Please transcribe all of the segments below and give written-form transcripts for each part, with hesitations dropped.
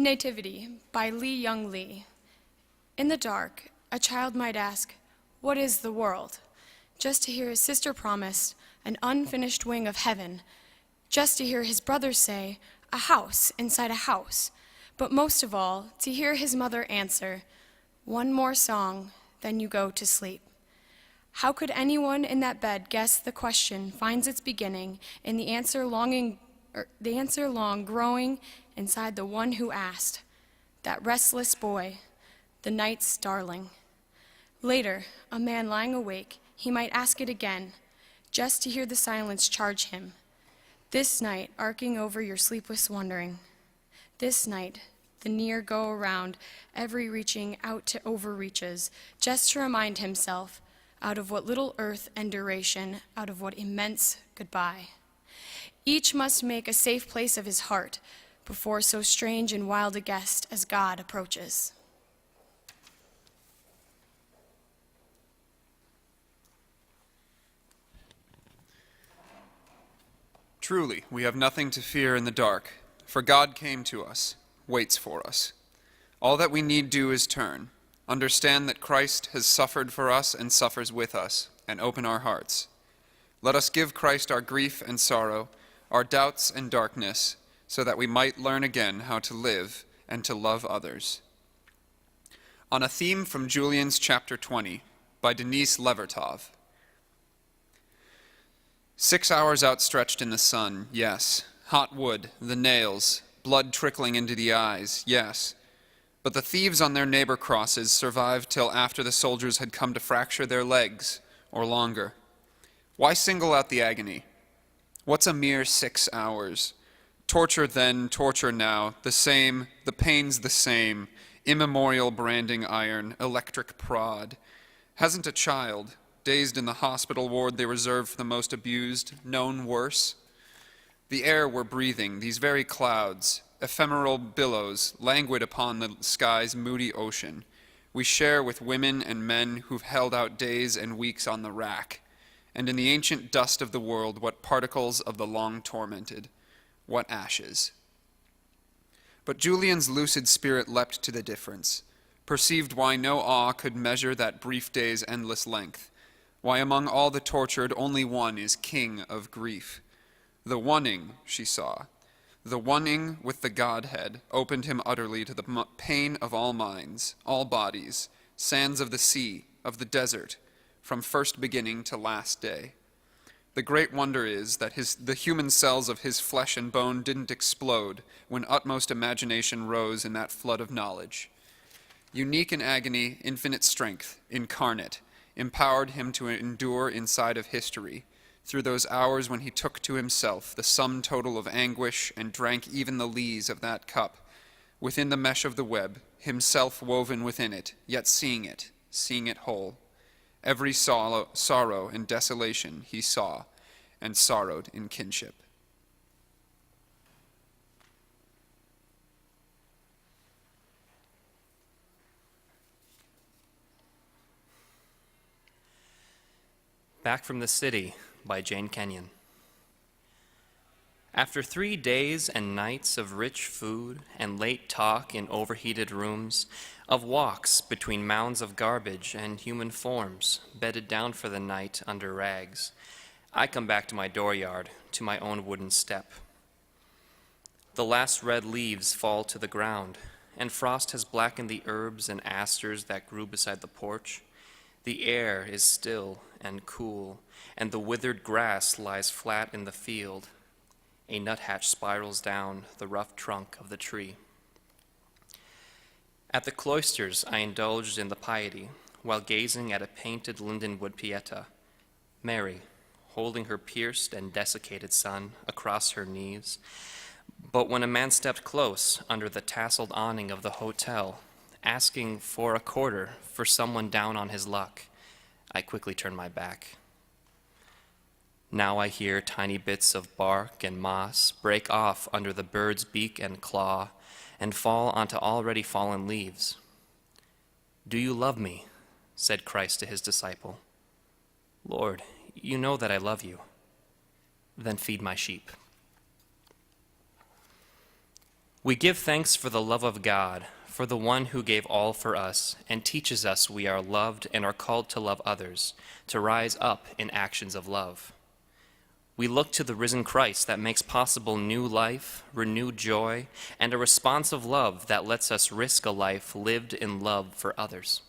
Nativity by Lee Young Lee. In the dark, a child might ask, "What is the world?" Just to hear his sister promise an unfinished wing of heaven, just to hear his brother say, "A house inside a house," but most of all, to hear his mother answer, "One more song, then you go to sleep." How could anyone in that bed guess the question finds its beginning in the answer long growing inside the one who asked, that restless boy, the night's darling. Later, a man lying awake, he might ask it again, just to hear the silence charge him. This night, arcing over your sleepless wondering. This night, the near go around, every reaching out to overreaches, just to remind himself, out of what little earth and duration, out of what immense goodbye. Each must make a safe place of his heart before so strange and wild a guest as God approaches. Truly, we have nothing to fear in the dark, for God came to us, waits for us. All that we need do is turn, understand that Christ has suffered for us and suffers with us, and open our hearts. Let us give Christ our grief and sorrow, our doubts and darkness, so that we might learn again how to live and to love others. On a theme from Julian's chapter 20 by Denise Levertov. 6 hours outstretched in the sun, yes. Hot wood, the nails, blood trickling into the eyes, yes. But the thieves on their neighbor crosses survived till after the soldiers had come to fracture their legs, or longer. Why single out the agony? What's a mere 6 hours? Torture then, torture now, the same, the pain's the same, immemorial branding iron, electric prod. Hasn't a child, dazed in the hospital ward they reserved for the most abused, known worse? The air we're breathing, these very clouds, ephemeral billows, languid upon the sky's moody ocean, we share with women and men who've held out days and weeks on the rack, and in the ancient dust of the world, what particles of the long tormented, what ashes. But Julian's lucid spirit leapt to the difference, perceived why no awe could measure that brief day's endless length, why among all the tortured only one is king of grief. The oneing, she saw, the oneing with the Godhead opened him utterly to the pain of all minds, all bodies, sands of the sea, of the desert, from first beginning to last day. The great wonder is that the human cells of his flesh and bone didn't explode when utmost imagination rose in that flood of knowledge. Unique in agony, infinite strength, incarnate, empowered him to endure inside of history, through those hours when he took to himself the sum total of anguish and drank even the lees of that cup, within the mesh of the web, himself woven within it, yet seeing it whole. Every sorrow and desolation he saw and sorrowed in kinship. Back from the City by Jane Kenyon. After 3 days and nights of rich food and late talk in overheated rooms, of walks between mounds of garbage and human forms bedded down for the night under rags, I come back to my dooryard, to my own wooden step. The last red leaves fall to the ground, and frost has blackened the herbs and asters that grew beside the porch. The air is still and cool, and the withered grass lies flat in the field. A nuthatch spirals down the rough trunk of the tree. At the cloisters, I indulged in the piety while gazing at a painted lindenwood pieta, Mary, holding her pierced and desiccated son across her knees. But when a man stepped close under the tasseled awning of the hotel, asking for a quarter for someone down on his luck, I quickly turned my back. Now I hear tiny bits of bark and moss break off under the bird's beak and claw and fall onto already fallen leaves. "Do you love me?" said Christ to his disciple. "Lord, you know that I love you." "Then feed my sheep." We give thanks for the love of God, for the one who gave all for us and teaches us we are loved and are called to love others, to rise up in actions of love. We look to the risen Christ that makes possible new life, renewed joy, and a responsive love that lets us risk a life lived in love for others.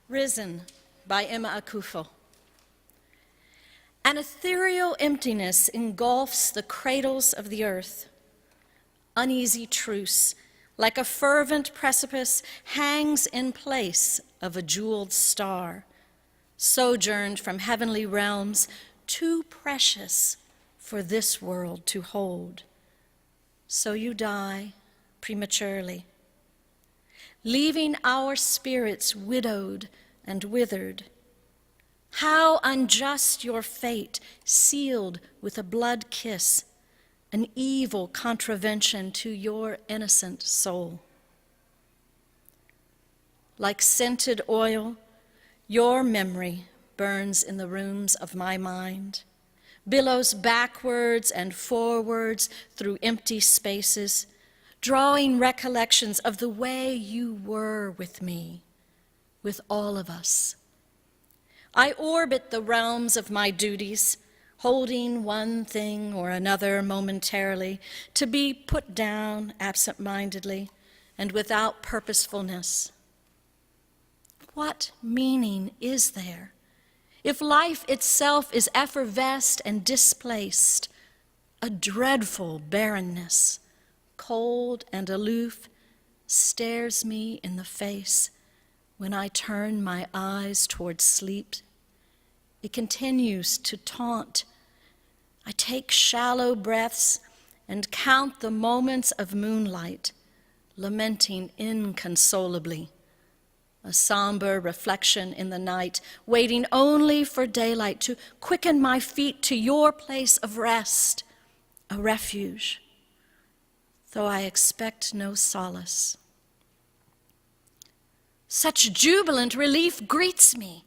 Risen by Emma Akufo. An ethereal emptiness engulfs the cradles of the earth. Uneasy truce, like a fervent precipice, hangs in place of a jeweled star, sojourned from heavenly realms, too precious for this world to hold. So you die prematurely, leaving our spirits widowed and withered. How unjust your fate, sealed with a blood kiss, an evil contravention to your innocent soul. Like scented oil, your memory burns in the rooms of my mind, billows backwards and forwards through empty spaces, drawing recollections of the way you were with me, with all of us. I orbit the realms of my duties, holding one thing or another momentarily, to be put down absent-mindedly and without purposefulness. What meaning is there if life itself is effervesced and displaced, a dreadful barrenness, cold and aloof, stares me in the face when I turn my eyes towards sleep? It continues to taunt. I take shallow breaths and count the moments of moonlight, lamenting inconsolably, a somber reflection in the night, waiting only for daylight to quicken my feet to your place of rest, a refuge, though I expect no solace. Such jubilant relief greets me.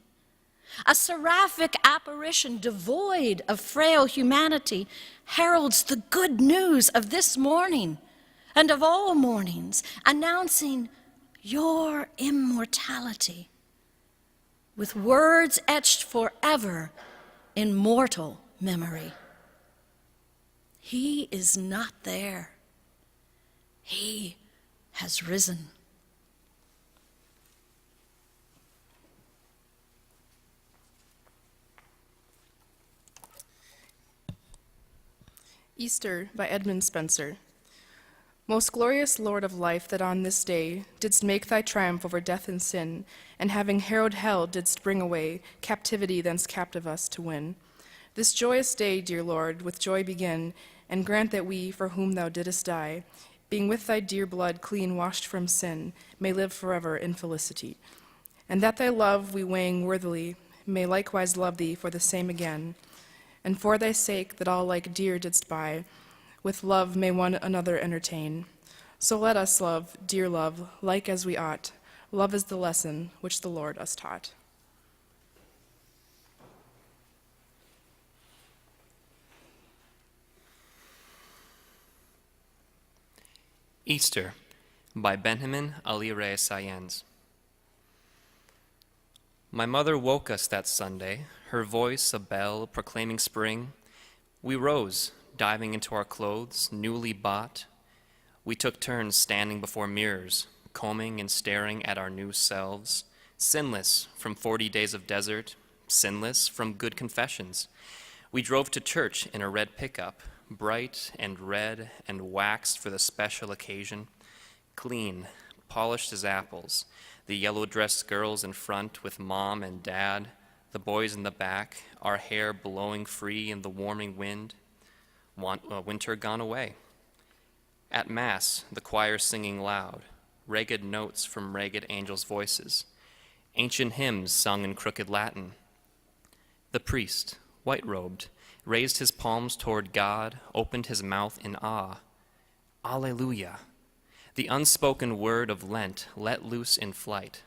A seraphic apparition devoid of frail humanity heralds the good news of this morning and of all mornings, announcing your immortality with words etched forever in mortal memory. He is not there. He has risen. Easter by Edmund Spencer. Most glorious Lord of life, that on this day didst make thy triumph over death and sin, and having harrowed hell didst bring away captivity thence captive us to win. This joyous day, dear Lord, with joy begin, and grant that we, for whom thou didst die, being with thy dear blood clean washed from sin, may live forever in felicity. And that thy love we weighing worthily, may likewise love thee for the same again, and for thy sake that all like dear didst buy, with love may one another entertain. So let us love, dear love, like as we ought. Love is the lesson which the Lord us taught. Easter by Benjamin Alire Sayens. My mother woke us that Sunday, her voice a bell proclaiming spring. We rose, diving into our clothes, newly bought. We took turns standing before mirrors, combing and staring at our new selves, sinless from 40 days of desert, sinless from good confessions. We drove to church in a red pickup, bright and red and waxed for the special occasion, clean, polished as apples, the yellow-dressed girls in front with mom and dad, the boys in the back, our hair blowing free in the warming wind, winter gone away. At Mass, the choir singing loud, ragged notes from ragged angels' voices, ancient hymns sung in crooked Latin. The priest, white-robed, raised his palms toward God, opened his mouth in awe. Alleluia! The unspoken word of Lent let loose in flight.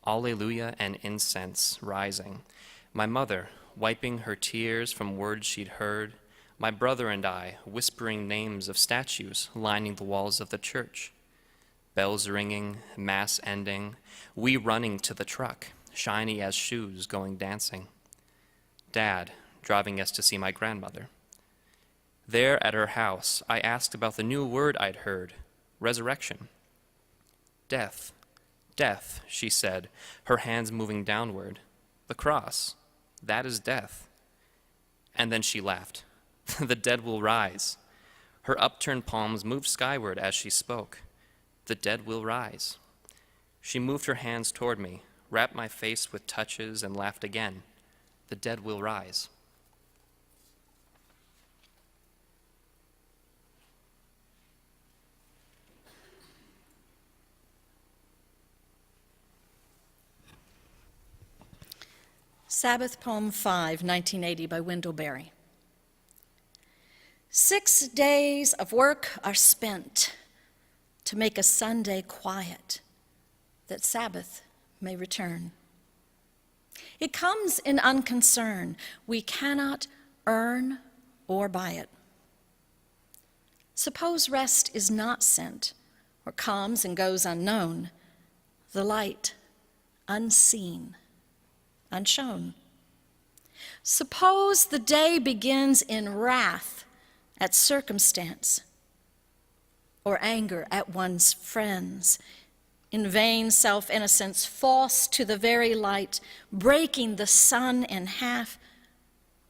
Alleluia and incense rising. My mother, wiping her tears from words she'd heard. My brother and I, whispering names of statues lining the walls of the church. Bells ringing, Mass ending, we running to the truck, shiny as shoes going dancing. Dad, driving us to see my grandmother. There at her house, I asked about the new word I'd heard, resurrection. Death, death, she said, her hands moving downward. The cross, that is death. And then she laughed. The dead will rise. Her upturned palms moved skyward as she spoke. The dead will rise. She moved her hands toward me, wrapped my face with touches, and laughed again. The dead will rise. Sabbath Poem 5, 1980 by Wendell Berry. 6 days of work are spent to make a Sunday quiet, that Sabbath may return. It comes in unconcern. We cannot earn or buy it. Suppose rest is not sent, or comes and goes unknown, the light unseen, unshown. Suppose the day begins in wrath at circumstance, or anger at one's friends, in vain self-innocence, false to the very light, breaking the sun in half,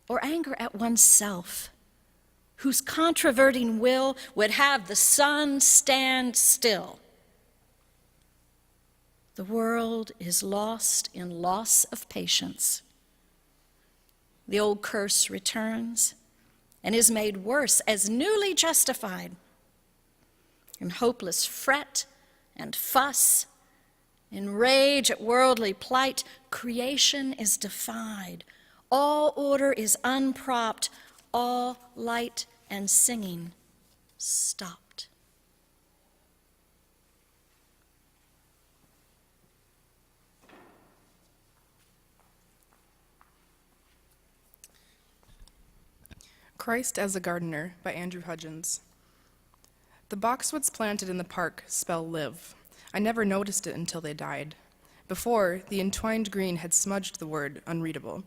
or anger at oneself, whose controverting will would have the sun stand still. The world is lost in loss of patience. The old curse returns and is made worse as newly justified. In hopeless fret and fuss, in rage at worldly plight, creation is defied. All order is unpropped, all light and singing stopped. Christ as a Gardener by Andrew Hudgens. The boxwoods planted in the park spell live. I never noticed it until they died. Before, the entwined green had smudged the word unreadable.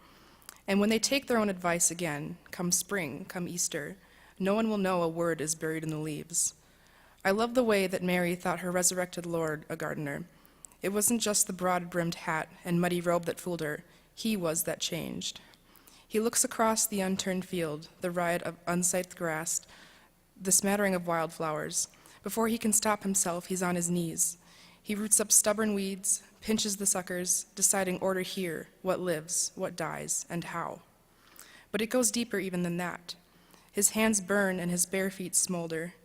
And when they take their own advice again, come spring, come Easter, no one will know a word is buried in the leaves. I love the way that Mary thought her resurrected Lord a gardener. It wasn't just the broad-brimmed hat and muddy robe that fooled her. He was that changed. He looks across the unturned field, the riot of unscythed grass, the smattering of wildflowers. Before he can stop himself, he's on his knees. He roots up stubborn weeds, pinches the suckers, deciding order here, what lives, what dies, and how. But it goes deeper even than that. His hands burn and his bare feet smolder.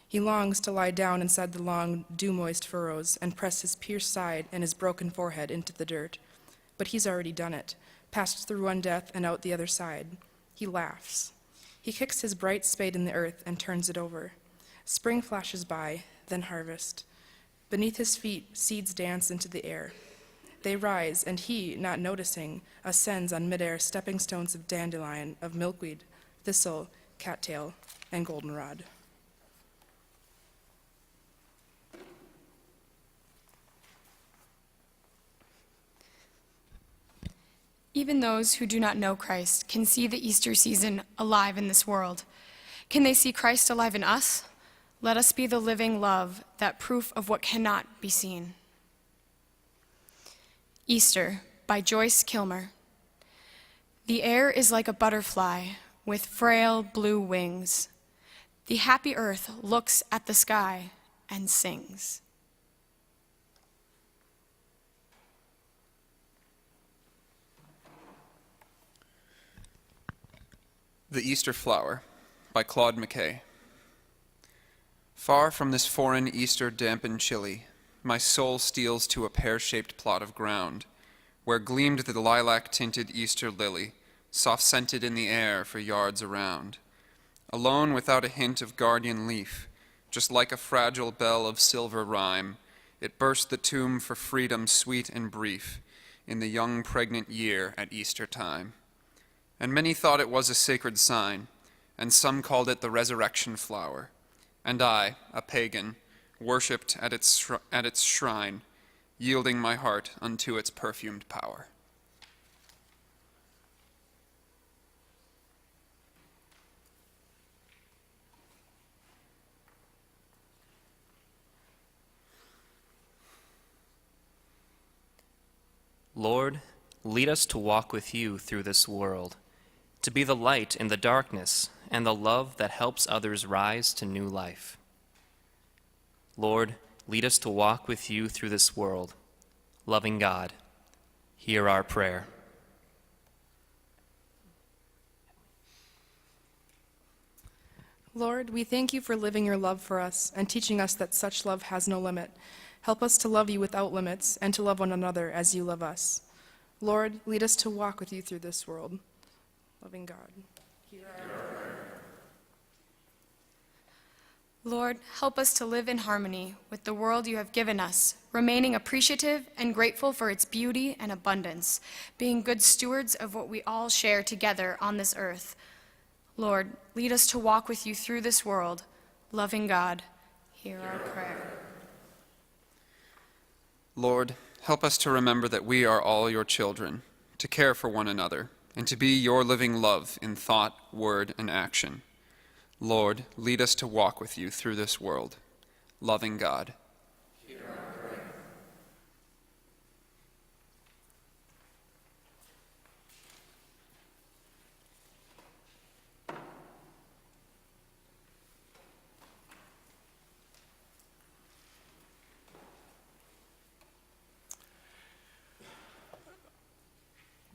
He longs to lie down inside the long, dew-moist furrows and press his pierced side and his broken forehead into the dirt. But he's already done it, passed through one death and out the other side. He laughs. He kicks his bright spade in the earth and turns it over. Spring flashes by, then harvest. Beneath his feet, seeds dance into the air. They rise, and he, not noticing, ascends on midair stepping stones of dandelion, of milkweed, thistle, cattail, and goldenrod. even those who do not know Christ can see the Easter season alive in this world. Can they see Christ alive in us? Let us be the living love, that proof of what cannot be seen. Easter by Joyce Kilmer. The air is like a butterfly with frail blue wings. The happy earth looks at the sky and sings. The Easter Flower by Claude McKay. Far from this foreign Easter damp and chilly, my soul steals to a pear-shaped plot of ground, where gleamed the lilac-tinted Easter lily, soft-scented in the air for yards around. Alone without a hint of guardian leaf, just like a fragile bell of silver rhyme, it burst the tomb for freedom sweet and brief, in the young pregnant year at Easter time. And many thought it was a sacred sign, and some called it the resurrection flower. And I, a pagan, worshipped at its shrine, yielding my heart unto its perfumed power. Lord, lead us to walk with you through this world, to be the light in the darkness and the love that helps others rise to new life. Lord, lead us to walk with you through this world. Loving God, hear our prayer. Lord, we thank you for living your love for us and teaching us that such love has no limit. Help us to love you without limits and to love one another as you love us. Lord, lead us to walk with you through this world. Loving God, hear our prayer. Lord, help us to live in harmony with the world you have given us, remaining appreciative and grateful for its beauty and abundance, being good stewards of what we all share together on this earth. Lord, lead us to walk with you through this world. Loving God, hear our prayer. Lord, help us to remember that we are all your children, to care for one another, and to be your living love in thought, word, and action. Lord, lead us to walk with you through this world. Loving God, hear our prayer.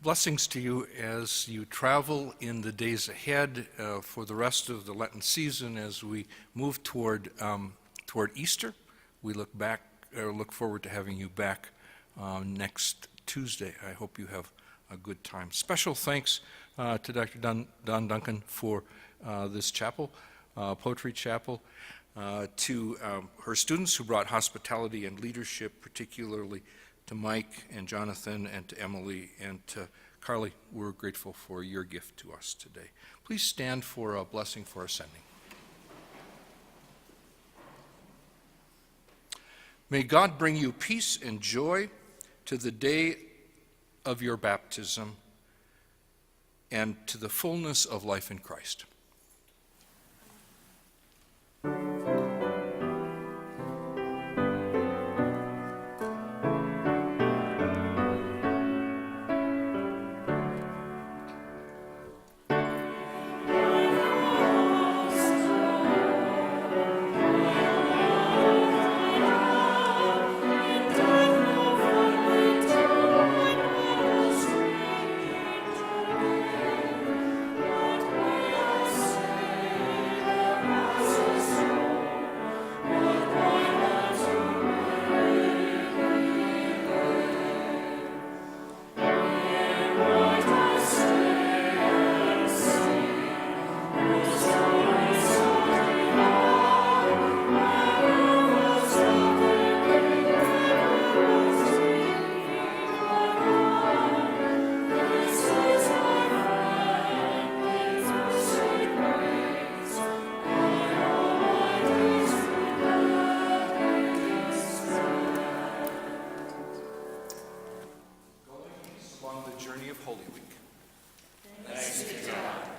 Blessings to you as you travel in the days ahead for the rest of the Lenten season as we move toward Easter. We look forward to having you back next Tuesday. I hope you have a good time. Special thanks to Dr. Don Duncan for this chapel, Poetry Chapel, to her students who brought hospitality and leadership, particularly to Mike and Jonathan and to Emily and to Carly. We're grateful for your gift to us today. Please stand for a blessing for our sending. May God bring you peace and joy to the day of your baptism and to the fullness of life in Christ. the journey of Holy Week. Thanks be to God.